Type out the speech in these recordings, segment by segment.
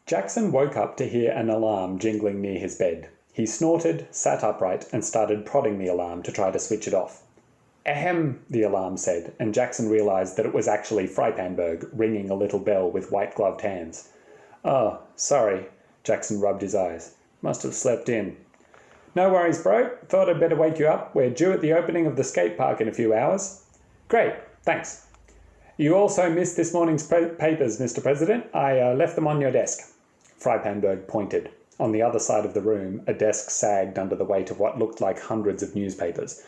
Jackson woke up to hear an alarm jingling near his bed. He snorted, sat upright, and started prodding the alarm to try to switch it off. Ahem, the alarm said, and Jackson realised that it was actually Frypanberg ringing a little bell with white-gloved hands. Oh, sorry, Jackson rubbed his eyes. Must have slept in. No worries, bro. Thought I'd better wake you up. We're due at the opening of the skate park in a few hours. Great, thanks. You also missed this morning's papers, Mr. President. I left them on your desk. Frypanberg pointed. On the other side of the room, a desk sagged under the weight of what looked like hundreds of newspapers.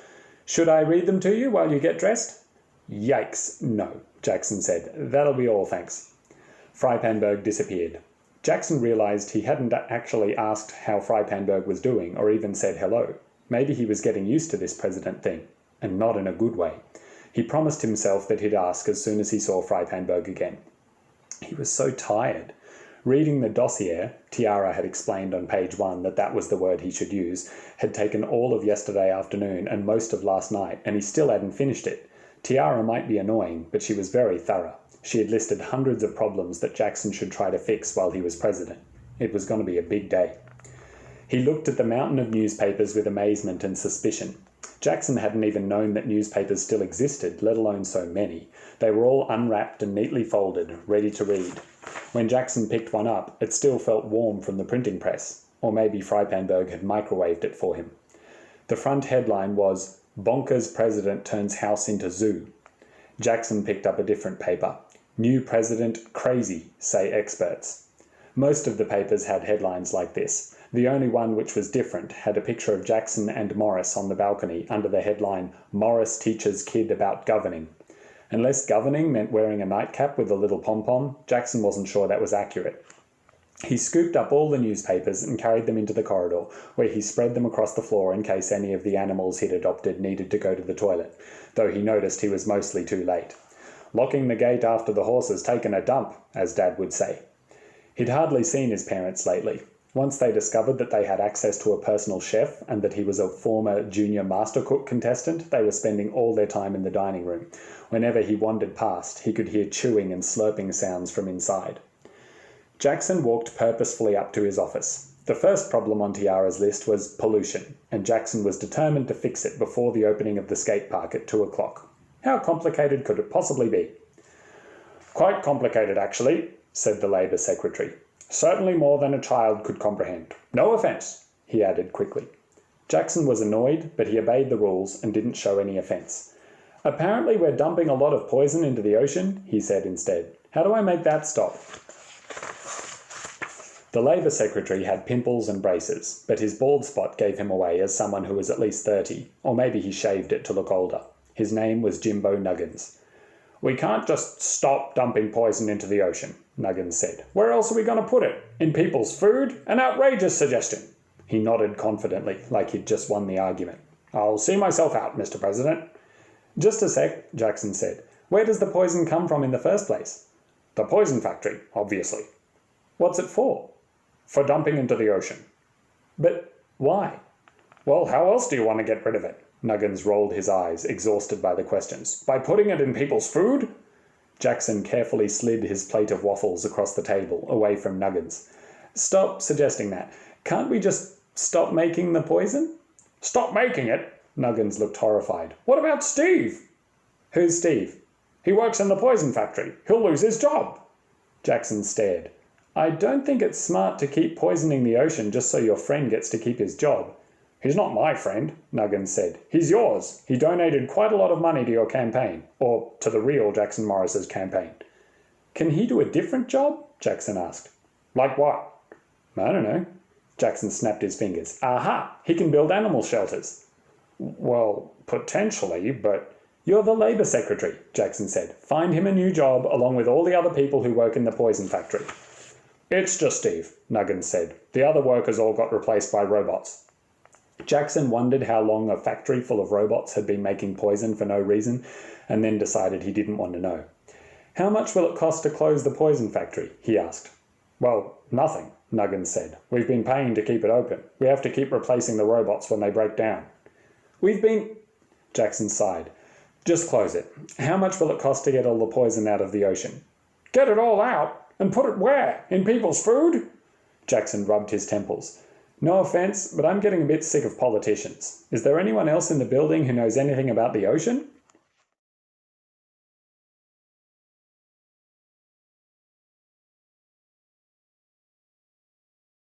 Should I read them to you while you get dressed? Yikes, no, Jackson said. That'll be all, thanks. Frypanberg disappeared. Jackson realised he hadn't actually asked how Frypanberg was doing or even said hello. Maybe he was getting used to this president thing, and not in a good way. He promised himself that he'd ask as soon as he saw Frypanberg again. He was so tired. Reading the dossier, Tiara had explained on page 1 that that was the word he should use, had taken all of yesterday afternoon and most of last night, and he still hadn't finished it. Tiara might be annoying, but she was very thorough. She had listed hundreds of problems that Jackson should try to fix while he was president. It was going to be a big day. He looked at the mountain of newspapers with amazement and suspicion. Jackson hadn't even known that newspapers still existed, let alone so many. They were all unwrapped and neatly folded, ready to read. When Jackson picked one up, it still felt warm from the printing press, or maybe Frypanberg had microwaved it for him. The front headline was, Bonkers President Turns House into Zoo. Jackson picked up a different paper. New President Crazy, say experts. Most of the papers had headlines like this. The only one which was different had a picture of Jackson and Morris on the balcony under the headline, Morris Teaches Kid About Governing. Unless governing meant wearing a nightcap with a little pom-pom, Jackson wasn't sure that was accurate. He scooped up all the newspapers and carried them into the corridor, where he spread them across the floor in case any of the animals he'd adopted needed to go to the toilet, though he noticed he was mostly too late. Locking the gate after the horse has taken a dump, as Dad would say. He'd hardly seen his parents lately. Once they discovered that they had access to a personal chef and that he was a former junior master cook contestant, they were spending all their time in the dining room. Whenever he wandered past, he could hear chewing and slurping sounds from inside. Jackson walked purposefully up to his office. The first problem on Tiara's list was pollution, and Jackson was determined to fix it before the opening of the skate park at 2 o'clock. How complicated could it possibly be? Quite complicated, actually, said the Labour Secretary. Certainly more than a child could comprehend. No offence, he added quickly. Jackson was annoyed, but he obeyed the rules and didn't show any offence. Apparently we're dumping a lot of poison into the ocean, he said instead. How do I make that stop? The Labour Secretary had pimples and braces, but his bald spot gave him away as someone who was at least 30, or maybe he shaved it to look older. His name was Jimbo Nuggins. We can't just stop dumping poison into the ocean, Nuggins said. Where else are we going to put it? In people's food? An outrageous suggestion. He nodded confidently, like he'd just won the argument. I'll see myself out, Mr. President. Just a sec, Jackson said. Where does the poison come from in the first place? The poison factory, obviously. What's it for? For dumping into the ocean. But why? Well, how else do you want to get rid of it? Nuggins rolled his eyes, exhausted by the questions. By putting it in people's food? Jackson carefully slid his plate of waffles across the table, away from Nuggins. Stop suggesting that. Can't we just stop making the poison? Stop making it? Nuggins looked horrified. What about Steve? Who's Steve? He works in the poison factory. He'll lose his job. Jackson stared. I don't think it's smart to keep poisoning the ocean just so your friend gets to keep his job. He's not my friend, Nuggins said. He's yours. He donated quite a lot of money to your campaign, or to the real Jackson Morris's campaign. Can he do a different job? Jackson asked. Like what? I don't know. Jackson snapped his fingers. Aha! He can build animal shelters. Well, potentially, but... You're the Labour Secretary, Jackson said. Find him a new job along with all the other people who work in the poison factory. It's just Steve, Nuggins said. The other workers all got replaced by robots. Jackson wondered how long a factory full of robots had been making poison for no reason, and then decided he didn't want to know. How much will it cost to close the poison factory? He asked. Well, nothing, Nuggins said. We've been paying to keep it open. We have to keep replacing the robots when they break down. Jackson sighed. Just close it. How much will it cost to get all the poison out of the ocean? Get it all out? And put it where? In people's food? Jackson rubbed his temples. No offence, but I'm getting a bit sick of politicians. Is there anyone else in the building who knows anything about the ocean?